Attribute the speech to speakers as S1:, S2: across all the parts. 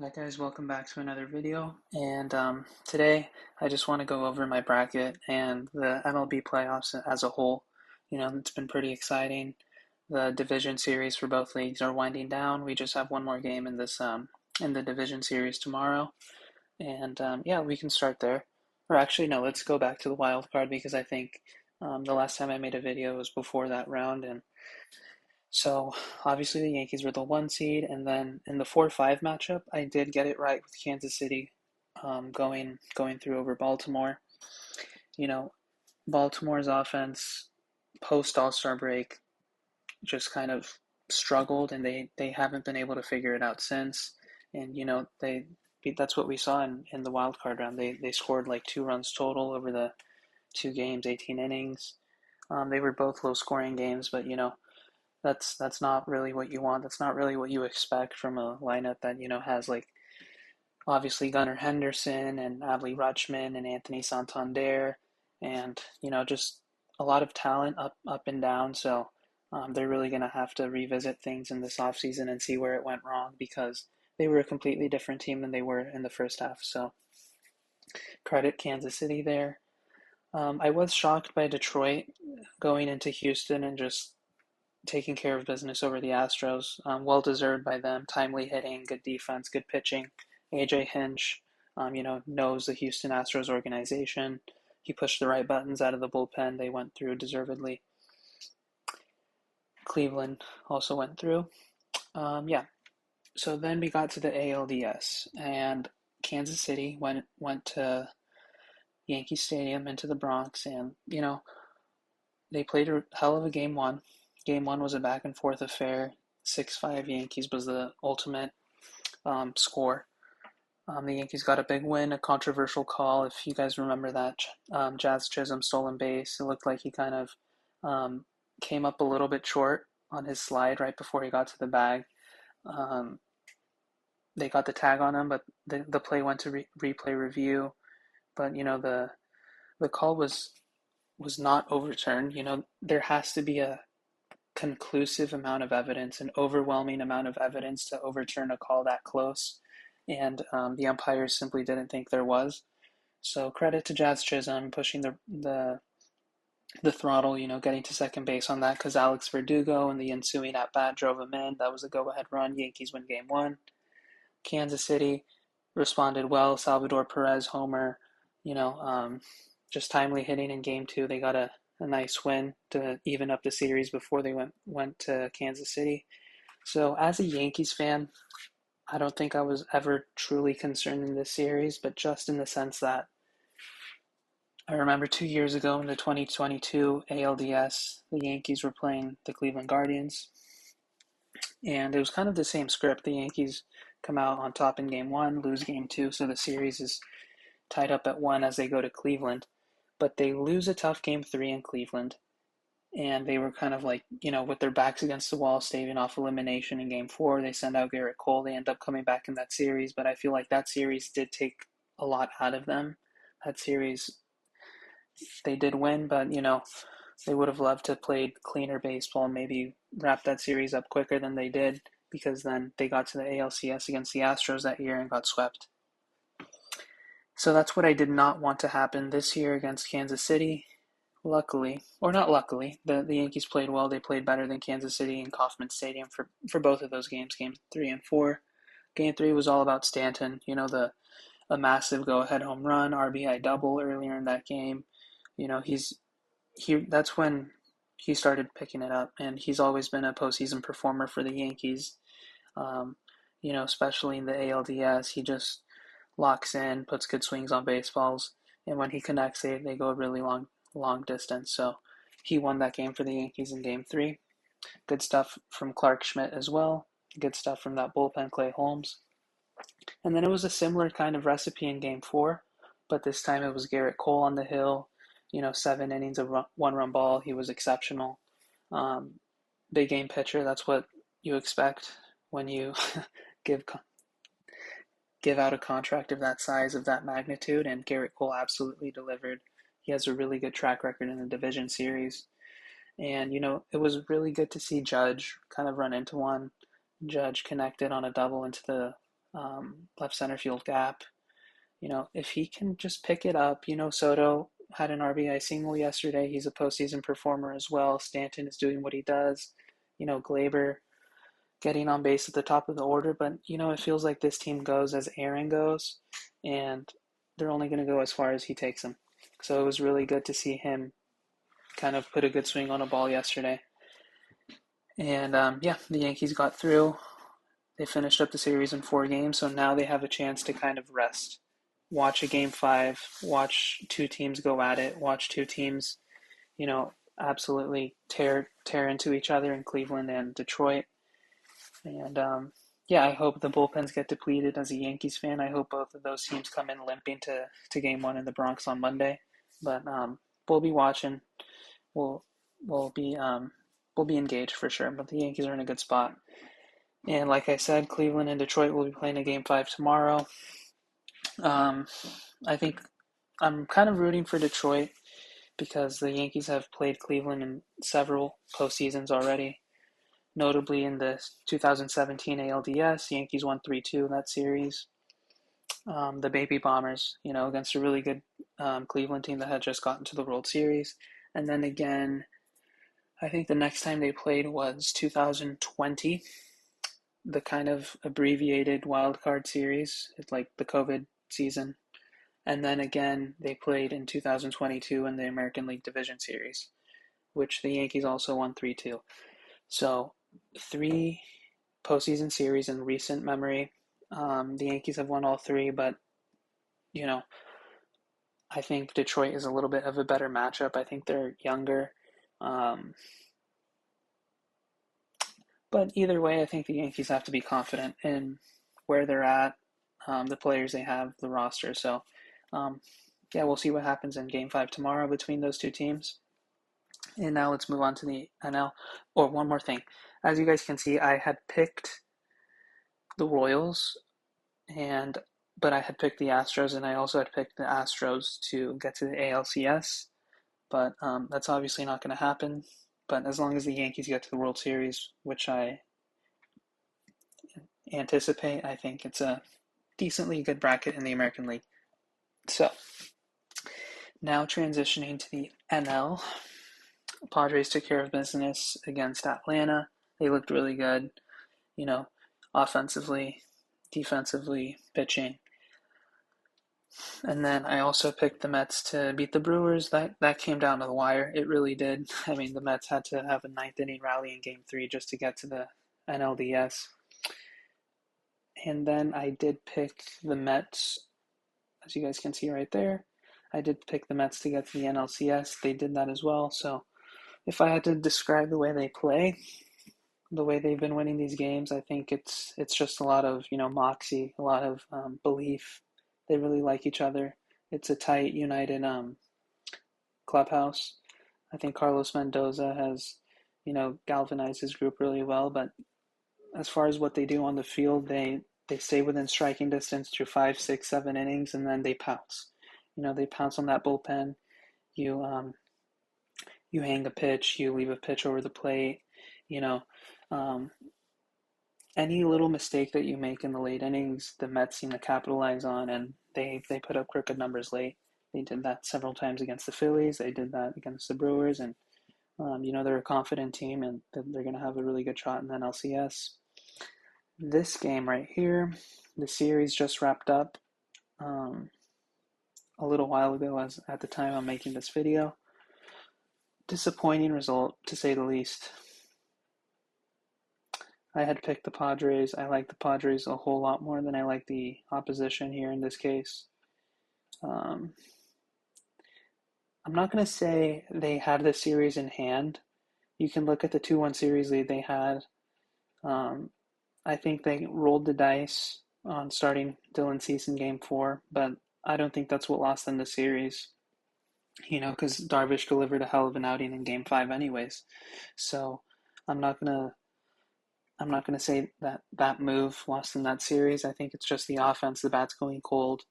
S1: Hi guys, welcome back to another video. And today I just want to go over my bracket and the MLB playoffs as a whole. It's been pretty exciting. The division series for both leagues are winding down. We just have one more game in this in the division series tomorrow. And yeah, we can start there. Or actually, no, let's go back to the wild card because I think the last time I made a video was before that round, and so obviously the Yankees were the 1 seed, and then in the 4-5 matchup, I did get it right with Kansas City, going through over Baltimore. You know, Baltimore's offense post All-Star break just kind of struggled, and they haven't been able to figure it out since. And they that's what we saw in the wild card round. They scored like 2 runs total over the 2 games, 18 innings. They were both low scoring games, but that's not really what you want. That's not really what you expect from a lineup that has like obviously Gunnar Henderson and Adley Rutschman and Anthony Santander, and just a lot of talent up and down. So they're really going to have to revisit things in this offseason and see where it went wrong, because they were a completely different team than they were in the first half. So credit Kansas City there. I was shocked by Detroit going into Houston and just taking care of business over the Astros. Well deserved by them. Timely hitting, good defense, good pitching. AJ Hinch, knows the Houston Astros organization. He pushed the right buttons out of the bullpen. They went through deservedly. Cleveland also went through. Yeah. So then we got to the ALDS, and Kansas City went to Yankee Stadium into the Bronx, and they played a hell of a game one. Game one was a back and forth affair. 6-5 Yankees was the ultimate score. The Yankees got a big win, a controversial call. If you guys remember that Jazz Chisholm stolen base, it looked like he kind of came up a little bit short on his slide right before he got to the bag. Um, they got the tag on him, but the play went to replay review. But the call was not overturned. There has to be a conclusive amount of evidence, an overwhelming amount of evidence to overturn a call that close, and the umpires simply didn't think there was. So credit to Jazz Chisholm pushing the throttle, getting to second base on that, because Alex Verdugo and the ensuing at bat drove him in. That was a go-ahead run. Yankees win game one. Kansas City responded well. Salvador Perez homer, just timely hitting in game two. They got a nice win to even up the series before they went to Kansas City. So as a Yankees fan, I don't think I was ever truly concerned in this series, but just in the sense that I remember 2 years ago in the 2022 ALDS, the Yankees were playing the Cleveland Guardians, and it was kind of the same script. The Yankees come out on top in game one, lose game two, so the series is tied up at one as they go to Cleveland. But they lose a tough game three in Cleveland, and they were kind of like, with their backs against the wall, staving off elimination in game four. They send out Garrett Cole. They end up coming back in that series, but I feel like that series did take a lot out of them. That series, they did win, but, they would have loved to have played cleaner baseball and maybe wrap that series up quicker than they did, because then they got to the ALCS against the Astros that year and got swept. So that's what I did not want to happen this year against Kansas City. Luckily, or not luckily, the Yankees played well. They played better than Kansas City in Kauffman Stadium for both of those games, game three and four. Game three was all about Stanton, a massive go-ahead home run, RBI double earlier in that game. That's when he started picking it up, and he's always been a postseason performer for the Yankees. Um, especially in the ALDS, he just locks in, puts good swings on baseballs, and when he connects, they go a really long distance. So he won that game for the Yankees in game three. Good stuff from Clark Schmidt as well. Good stuff from that bullpen, Clay Holmes. And then it was a similar kind of recipe in game four, but this time it was Garrett Cole on the hill. 7 innings of one-run ball. He was exceptional. Um, Big game pitcher. That's what you expect when you give give out a contract of that size, of that magnitude, and Garrett Cole absolutely delivered. He has a really good track record in the division series. And, it was really good to see Judge kind of run into one. Judge connected on a double into the left center field gap. If he can just pick it up, Soto had an RBI single yesterday. He's a postseason performer as well. Stanton is doing what he does. Glaber getting on base at the top of the order. But, it feels like this team goes as Aaron goes, and they're only going to go as far as he takes them. So it was really good to see him kind of put a good swing on a ball yesterday. And, the Yankees got through. They finished up the series in 4 games, so now they have a chance to kind of rest. Watch a game 5, watch two teams go at it, watch two teams, absolutely tear into each other in Cleveland and Detroit. And I hope the bullpens get depleted. As a Yankees fan, I hope both of those teams come in limping to game 1 in the Bronx on Monday. But we'll be watching. We'll be engaged for sure. But the Yankees are in a good spot. And like I said, Cleveland and Detroit will be playing a game 5 tomorrow. I think I'm kind of rooting for Detroit because the Yankees have played Cleveland in several postseasons already. Notably in the 2017 ALDS, Yankees won 3-2 in that series. The Baby Bombers, against a really good Cleveland team that had just gotten to the World Series. And then again, I think the next time they played was 2020, the kind of abbreviated wild card series. It's like the COVID season. And then again, they played in 2022 in the American League Division Series, which the Yankees also won 3-2. So 3 postseason series in recent memory. The Yankees have won all 3, but, I think Detroit is a little bit of a better matchup. I think they're younger. But either way, I think the Yankees have to be confident in where they're at, the players they have, the roster. So, we'll see what happens in Game 5 tomorrow between those two teams. And now let's move on to the NL. Or one more thing. As you guys can see, I had picked the Royals, but I had picked the Astros, and I also had picked the Astros to get to the ALCS. But that's obviously not going to happen. But as long as the Yankees get to the World Series, which I anticipate, I think it's a decently good bracket in the American League. So, now transitioning to the NL. Padres took care of business against Atlanta. They looked really good, offensively, defensively, pitching. And then I also picked the Mets to beat the Brewers. That came down to the wire. It really did. I mean, the Mets had to have a 9th-inning rally in Game 3 just to get to the NLDS. And then I did pick the Mets, as you guys can see right there. I did pick the Mets to get to the NLCS. They did that as well. So if I had to describe the way they play, the way they've been winning these games, I think it's just a lot of, moxie, a lot of belief. They really like each other. It's a tight, united clubhouse. I think Carlos Mendoza has, galvanized his group really well. But as far as what they do on the field, they stay within striking distance through 5, 6, 7 innings, and then they pounce. They pounce on that bullpen. You hang a pitch, you leave a pitch over the plate. Any little mistake that you make in the late innings, the Mets seem to capitalize on, and they put up crooked numbers late. They did that several times against the Phillies. They did that against the Brewers, and they're a confident team, and they're going to have a really good shot in the NLCS. This game right here, the series just wrapped up a little while ago, as at the time I'm making this video. Disappointing result, to say the least. I had picked the Padres. I like the Padres a whole lot more than I like the opposition here in this case. I'm not going to say they had the series in hand. You can look at the 2-1 series lead they had. I think they rolled the dice on starting Dylan Cease in Game 4, but I don't think that's what lost them the series. Because Darvish delivered a hell of an outing in Game 5 anyways. So I'm not gonna say that move lost them that series. I think it's just the offense, the bat's going cold.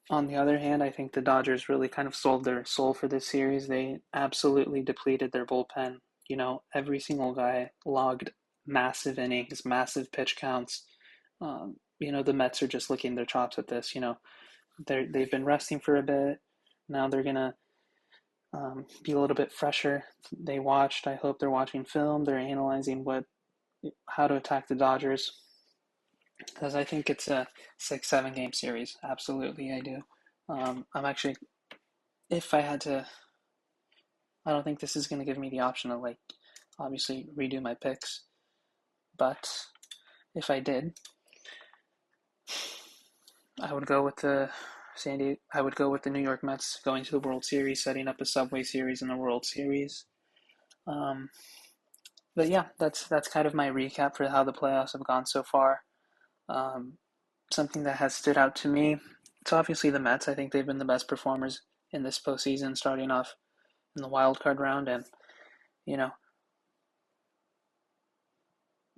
S1: On the other hand, I think the Dodgers really kind of sold their soul for this series. They absolutely depleted their bullpen. Every single guy logged massive innings, massive pitch counts. The Mets are just licking their chops at this. They've been resting for a bit. Now they're gonna be a little bit fresher. They watched. I hope they're watching film. They're analyzing how to attack the Dodgers because I think it's a 6-7 game series. Absolutely, I do. I'm actually, if I had to, I don't think this is going to give me the option to obviously redo my picks. But if I did, I would go with the I would go with the New York Mets going to the World Series, setting up a Subway Series in the World Series. Um, but yeah, that's kind of my recap for how the playoffs have gone so far. Um, Something that has stood out to me, it's obviously the Mets. I think they've been the best performers in this postseason, starting off in the wild card round, and you know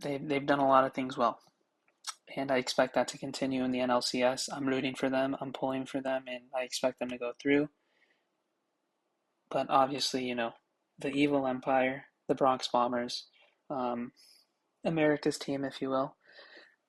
S1: they've done a lot of things well, and I expect that to continue in the NLCS. I'm rooting for them, I'm pulling for them, and I expect them to go through. But obviously, the evil empire, the Bronx Bombers, um, America's team, if you will,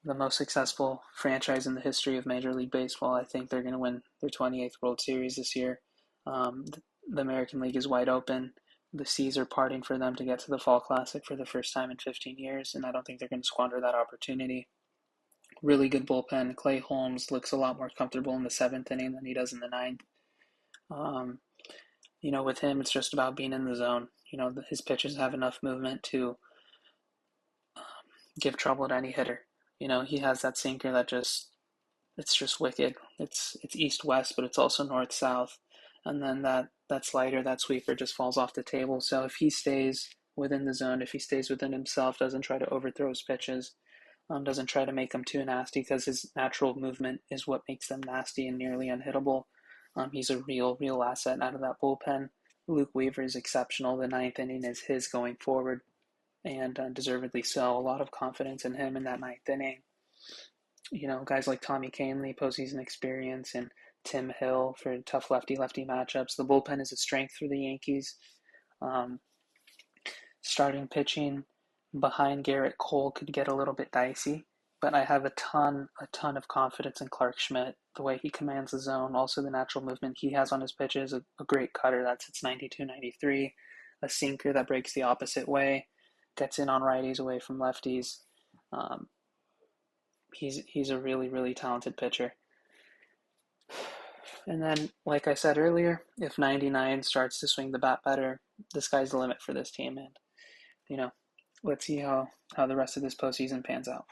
S1: the most successful franchise in the history of Major League Baseball. I think they're going to win their 28th World Series this year. The American League is wide open. The seas are parting for them to get to the Fall Classic for the first time in 15 years, and I don't think they're going to squander that opportunity. Really good bullpen. Clay Holmes looks a lot more comfortable in the seventh inning than he does in the ninth. Um, with him, it's just about being in the zone. His pitches have enough movement to give trouble to any hitter. He has that sinker that it's just wicked. It's east west, but it's also north south, and then that slider, that sweeper just falls off the table. So if he stays within the zone, if he stays within himself, doesn't try to overthrow his pitches, doesn't try to make them too nasty because his natural movement is what makes them nasty and nearly unhittable. He's a real asset out of that bullpen. Luke Weaver is exceptional. The ninth inning is his going forward, and deservedly so. A lot of confidence in him in that ninth inning. Guys like Tommy Kahnle, postseason experience, and Tim Hill for tough lefty-lefty matchups. The bullpen is a strength for the Yankees. Um, Starting pitching behind Garrett Cole could get a little bit dicey, but I have a ton of confidence in Clark Schmidt, the way he commands the zone, also the natural movement he has on his pitches, a great cutter that sits 92, 93, a sinker that breaks the opposite way, gets in on righties away from lefties. Um, he's a really talented pitcher. And then, like I said earlier, if 99 starts to swing the bat better, the sky's the limit for this team. And, let's see how the rest of this postseason pans out.